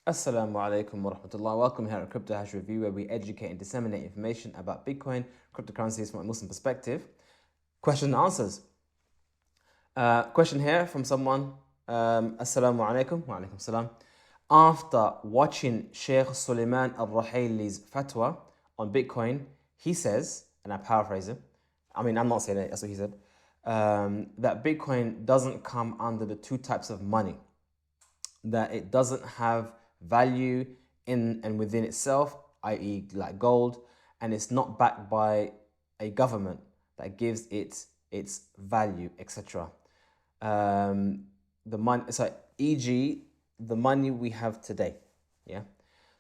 Assalamu alaikum wa rahmatullah. Welcome here at Crypto Hash Review, where we educate and disseminate information about Bitcoin, cryptocurrencies from a Muslim perspective. Question and answers. Question here from someone. Assalamu alaikum wa alaikum salam. After watching Sheikh Sulayman Al Ruhayli's Fatwa on Bitcoin, he says, and I paraphrase him, I'm not saying it, that's what he said, that Bitcoin doesn't come under the two types of money, that it doesn't have value in and within itself, i.e., like gold, and it's not backed by a government that gives it its value, etc. The money, so e.g., the money we have today. Yeah.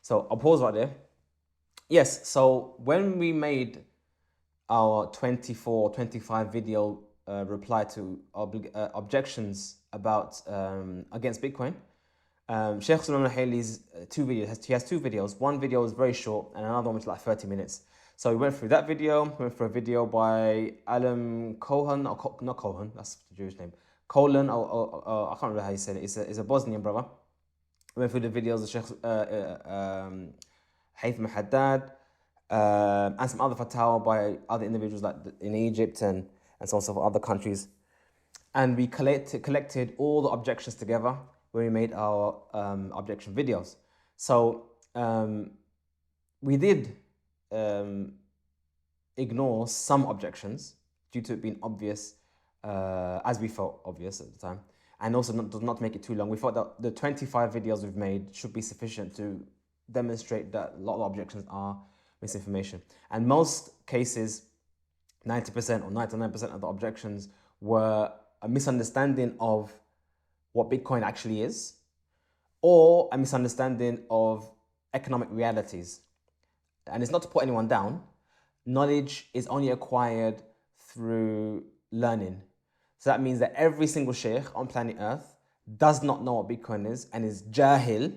So I'll pause right there. Yes. So when we made our 24, 25 video reply to objections about against Bitcoin, Sheikh Sulayman Al Ruhayli's two videos. He has two videos. One video was very short, and another one was like 30 minutes. So we went through that video. We went through a video by Alam Cohen, or not Cohen, that's the Jewish name. Colin, I can't remember how you said it. It's a Bosnian brother. We went through the videos of Sheikh Haytham Haddad, and some other fatwa by other individuals like in Egypt and so on and so forth, other countries. And we collected all the objections together when we made our objection videos. So we did ignore some objections due to it being obvious, as we felt obvious at the time, and also not to make it too long. We thought that the 25 videos we've made should be sufficient to demonstrate that a lot of objections are misinformation. And most cases, 90% or 99% of the objections were a misunderstanding of what Bitcoin actually is, or a misunderstanding of economic realities. And it's not to put anyone down. Knowledge is only acquired through learning. So that means that every single sheikh on planet Earth does not know what Bitcoin is and is jahil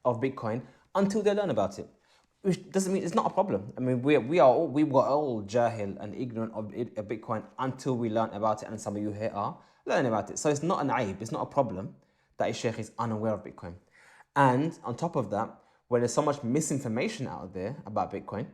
of Bitcoin until they learn about it. Which doesn't mean it's not a problem. I mean, we were all jahil and ignorant of Bitcoin until we learned about it, and some of you here are learning about it. So it's not an aib, it's not a problem that a sheikh is unaware of Bitcoin. And on top of that, when there's so much misinformation out there about Bitcoin,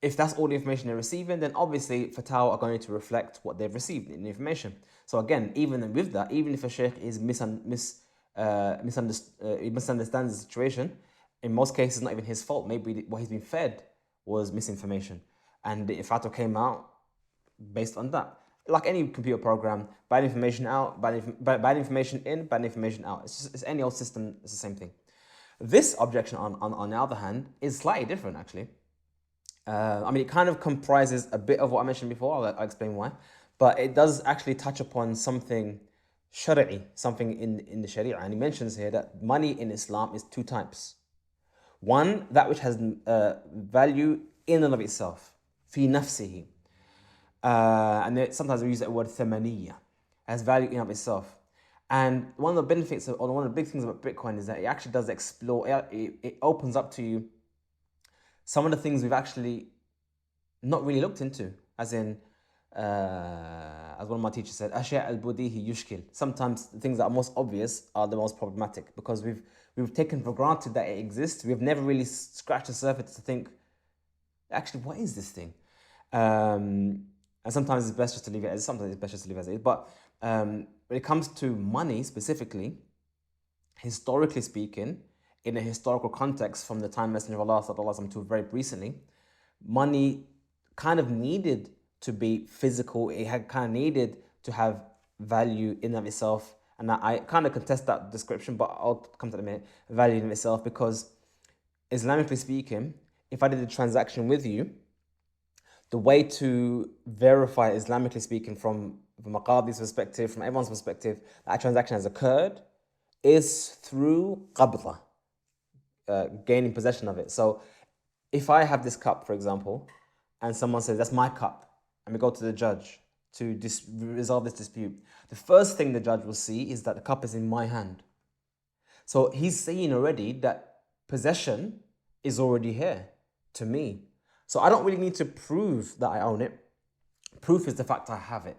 if that's all the information they're receiving, then obviously fatwa are going to reflect what they've received in the information. So again, even with that, even if a sheikh is misunderstands the situation, in most cases, not even his fault. Maybe what he's been fed was misinformation, and the fatwa came out based on that. Like any computer program, bad information out, bad information in, bad information out. It's any old system. It's the same thing. This objection, on the other hand, is slightly different, actually. It kind of comprises a bit of what I mentioned before. I'll explain why. But it does actually touch upon something shari'i, something in the sharia. And he mentions here that money in Islam is two types. One, that which has value in and of itself, fi nafsihi. And sometimes we use that word thamaniya, has value in and of itself. And one of the benefits, or one of the big things about Bitcoin is that it actually does explore, it opens up to you some of the things we've actually not really looked into, as in, as one of my teachers said, Ashya al-budihi yushkil. Sometimes the things that are most obvious are the most problematic because we've taken for granted that it exists. We've never really scratched the surface to think, actually, what is this thing? And sometimes it's best just to leave it as sometimes it's best just to leave it as it is. But when it comes to money specifically, historically speaking, in a historical context from the time Messenger of Allah sallallahu to very recently, money kind of needed to be physical. It had kind of needed to have value in and of itself. And I kind of contest that description, but I'll come to that in a minute. Value in itself, because Islamically speaking, if I did a transaction with you, the way to verify, Islamically speaking, from a qadi's perspective, from everyone's perspective, that a transaction has occurred is through qabla, gaining possession of it. So if I have this cup, for example, and someone says, that's my cup, and we go to the judge to resolve this dispute, the first thing the judge will see is that the cup is in my hand. So he's saying already that possession is already here to me. So I don't really need to prove that I own it. Proof is the fact I have it.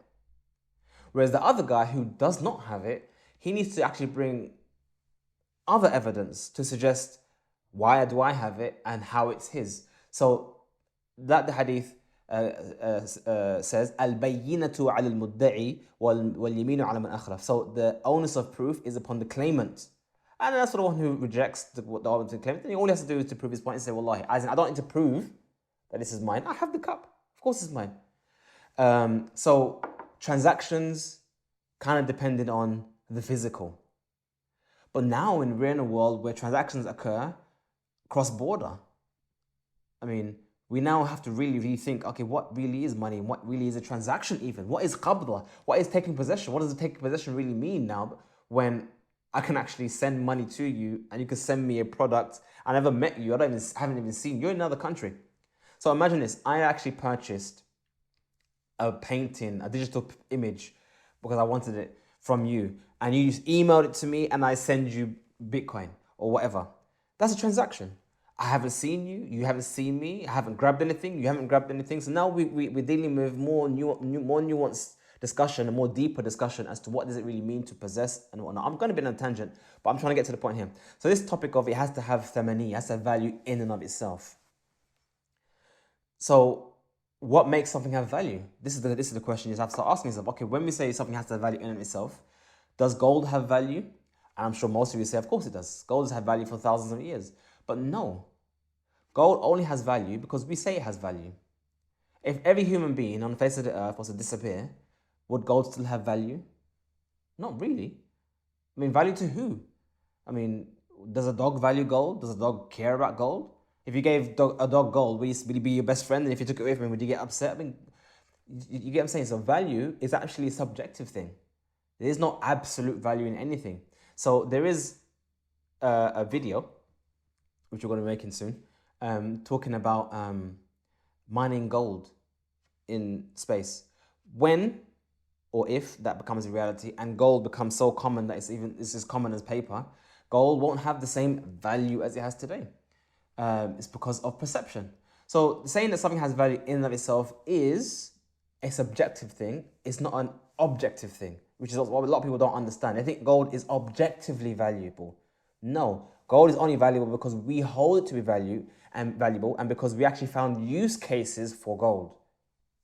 Whereas the other guy who does not have it, he needs to actually bring other evidence to suggest why do I have it and how it's his. So that the hadith says al-bayyinatu ala al-mudda'i wal-yaminu ala man akhlaf. So the onus of proof is upon the claimant. And that's for the one who rejects the argument of the claimant. Then all he has to do is to prove his point and say, Wallahi, as in, I don't need to prove that this is mine. I have the cup. Of course it's mine. So transactions kind of depended on the physical. But now we're in a world where transactions occur cross-border. I mean, we now have to really rethink, okay, what really is money and what really is a transaction even? What is qabda? What is taking possession? What does taking possession really mean now when I can actually send money to you and you can send me a product? I never met you, haven't even seen you. You're in another country. So imagine this, I actually purchased a painting, a digital image, because I wanted it from you. And you just emailed it to me and I send you Bitcoin or whatever. That's a transaction. I haven't seen you, you haven't seen me, I haven't grabbed anything, you haven't grabbed anything. So now we're dealing with more nuanced discussion, a more deeper discussion as to what does it really mean to possess and whatnot. I'm going to be on a tangent, but I'm trying to get to the point here. So this topic of it has to have thamani, has to have value in and of itself. So what makes something have value? This is the question you have to start asking yourself. Okay, when we say something has to have value in and of itself, does gold have value? And I'm sure most of you say, of course it does. Gold has had value for thousands of years. But no, gold only has value because we say it has value. If every human being on the face of the earth was to disappear, would gold still have value? Not really. I mean, value to who? I mean, does a dog value gold? Does a dog care about gold? If you gave a dog gold, would he be your best friend? And if you took it away from him, would you get upset? I mean, you get what I'm saying? So value is actually a subjective thing. There is no absolute value in anything. So there is a video, which we're going to be making soon, talking about mining gold in space. When or if that becomes a reality and gold becomes so common that it's as common as paper, gold won't have the same value as it has today. It's because of perception. So saying that something has value in and of itself is a subjective thing. It's not an objective thing, which is what a lot of people don't understand. They think gold is objectively valuable. No, gold is only valuable because we hold it to be valuable and because we actually found use cases for gold.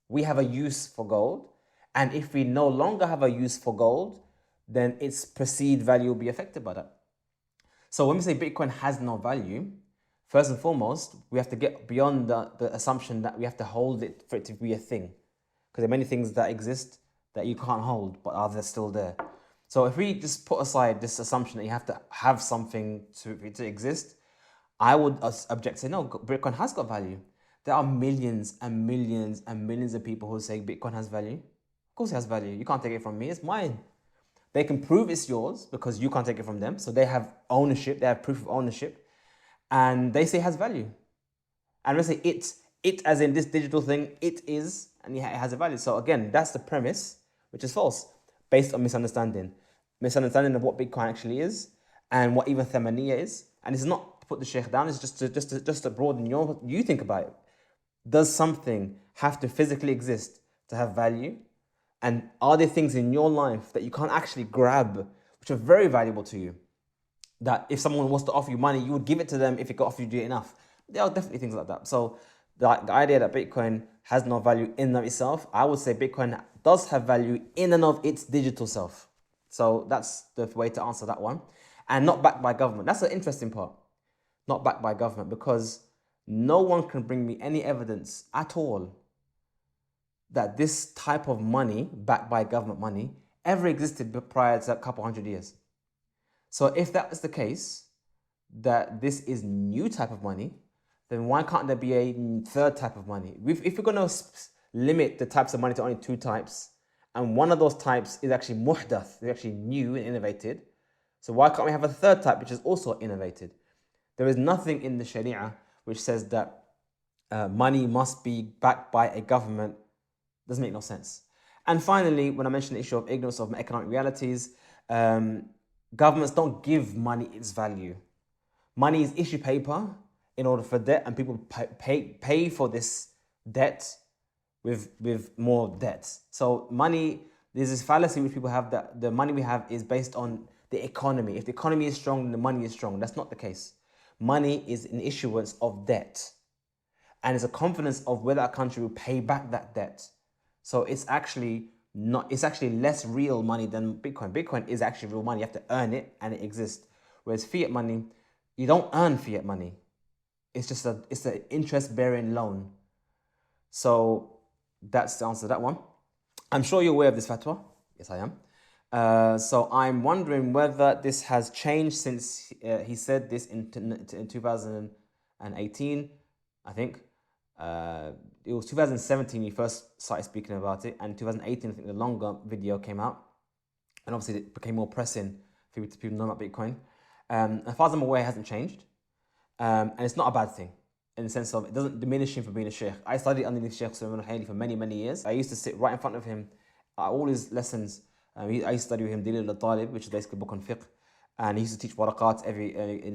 We have a use for gold, and if we no longer have a use for gold, then its perceived value will be affected by that. So when we say Bitcoin has no value, first and foremost, we have to get beyond the assumption that we have to hold it for it to be a thing. Because there are many things that exist that you can't hold, but are they still there? So if we just put aside this assumption that you have to have something to exist, I would object, say, no, Bitcoin has got value. There are millions and millions and millions of people who say Bitcoin has value. Of course it has value. You can't take it from me, it's mine. They can prove it's yours because you can't take it from them. So they have ownership, they have proof of ownership. And they say it has value. And we say it as in this digital thing, it is, and it has a value. So again, that's the premise, which is false, based on misunderstanding of what Bitcoin actually is and what even thamaniya is. And it's not to put the sheikh down, it's just to broaden you think about it. Does something have to physically exist to have value? And are there things in your life that you can't actually grab, which are very valuable to you? That if someone was to offer you money, you would give it to them if it got offered you enough. There are definitely things like that. So the idea that Bitcoin has no value in and of itself, I would say Bitcoin does have value in and of its digital self. So that's the way to answer that one. And not backed by government. That's the interesting part. Not backed by government, because no one can bring me any evidence at all that this type of money, backed by government money, ever existed prior to a couple hundred years. So if that is the case, that this is new type of money, then why can't there be a third type of money? If we're going to limit the types of money to only two types, and one of those types is actually muhdath, is actually new and innovated, so why can't we have a third type which is also innovated? There is nothing in the Sharia which says that money must be backed by a government. Doesn't make no sense. And finally, when I mentioned the issue of ignorance of economic realities, governments don't give money its value. Money is issue paper in order for debt, and people pay for this debt with more debt. So money, there's this fallacy which people have that the money we have is based on the economy. If the economy is strong, then the money is strong. That's not the case. Money is an issuance of debt. And it's a confidence of whether a country will pay back that debt. So it's actually less real money than Bitcoin. Bitcoin is actually real money. You have to earn it and it exists. Whereas fiat money, you don't earn fiat money. It's an interest-bearing loan. So that's the answer to that one. I'm sure you're aware of this fatwa. Yes, I am. So I'm wondering whether this has changed since he said this in 2018, I think. It was 2017 he first started speaking about it, and 2018 I think the longer video came out, and obviously it became more pressing for people to know about Bitcoin. As far as I'm aware, it hasn't changed, and it's not a bad thing in the sense of it doesn't diminish him for being a sheikh. I studied underneath Sheikh Sulayman Al Ruhayli for many years. I used to sit right in front of him at all his lessons. I used to study with him Dalil al-Talib, which is basically a book on fiqh, and he used to teach waraqat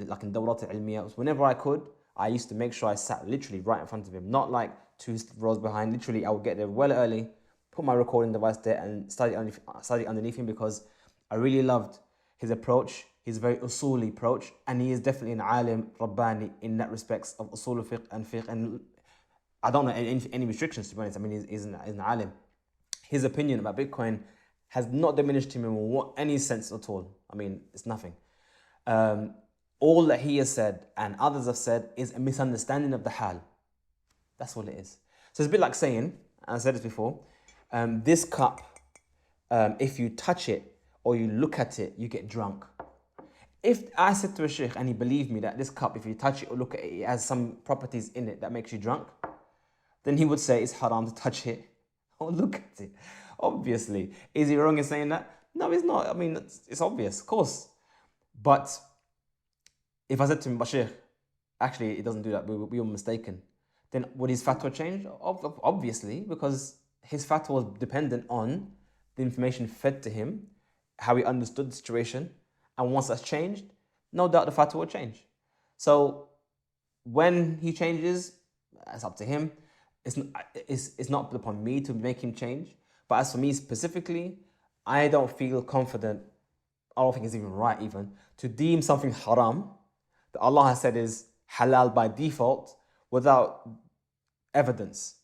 like in dawrat al-ilmiyah. So whenever I could, I used to make sure I sat literally right in front of him, not like 2 rows behind. Literally, I would get there well early, put my recording device there, and study underneath him because I really loved his approach. He's a very usuli approach, and he is definitely an alim rabbani in that respects of usul fiqh and fiqh. And I don't know any restrictions, to be honest. I mean, he's an alim. His opinion about Bitcoin has not diminished him in any sense at all. I mean, it's nothing. All that he has said and others have said is a misunderstanding of the hal. That's all it is. So it's a bit like saying, and I said this before, this cup, if you touch it or you look at it, you get drunk. If I said to a sheikh and he believed me that this cup, if you touch it or look at it, it has some properties in it that makes you drunk, then he would say it's haram to touch it or look at it. Obviously. Is he wrong in saying that? No, he's not. I mean, it's obvious, of course. But if I said to him, but sheikh, actually it doesn't do that, we were mistaken, then would his fatwa change? Obviously, because his fatwa was dependent on the information fed to him, how he understood the situation, and once that's changed, no doubt the fatwa will change. So when he changes, it's up to him. It's not upon me to make him change. But as for me specifically, I don't feel confident, I don't think it's even right even, to deem something haram that Allah has said is halal by default without evidence.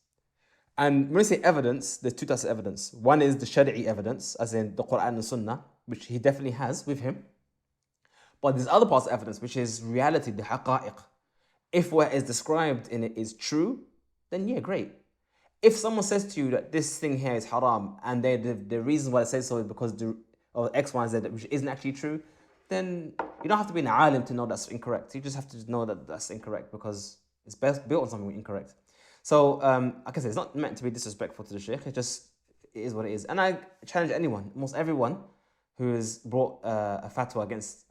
And when I say evidence, there's 2 types of evidence. One is the Shari'i evidence, as in the Quran and Sunnah, which he definitely has with him. But there's other parts of evidence, which is reality, the haqa'iq. If what is described in it is true, then yeah, great. If someone says to you that this thing here is haram, and the reason why they say so is because of X, Y, and Z, which isn't actually true, then you don't have to be an alim to know that's incorrect. You just have to know that that's incorrect because it's best built on something incorrect. So, like I said, it's not meant to be disrespectful to the sheikh. It is what it is. And I challenge anyone, almost everyone, who has brought a fatwa against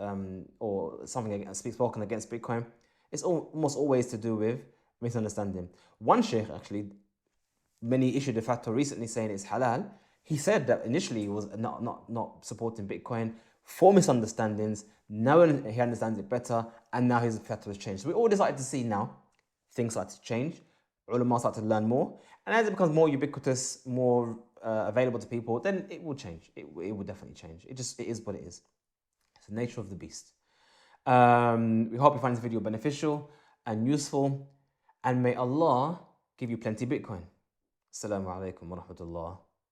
or something spoken against Bitcoin. It's almost always to do with misunderstanding. One sheikh actually, when he issued a fatwa recently saying it's halal, he said that initially he was not supporting Bitcoin for misunderstandings. Now he understands it better, and now his fatwa has changed. So we all decided to see now things start to change. Ulama start to learn more, and as it becomes more ubiquitous, more available to people, then it will change. It will definitely change. It is what it is. It's the nature of the beast. We hope you find this video beneficial and useful, and may Allah give you plenty Bitcoin. Assalamu alaikum wa rahmatullah.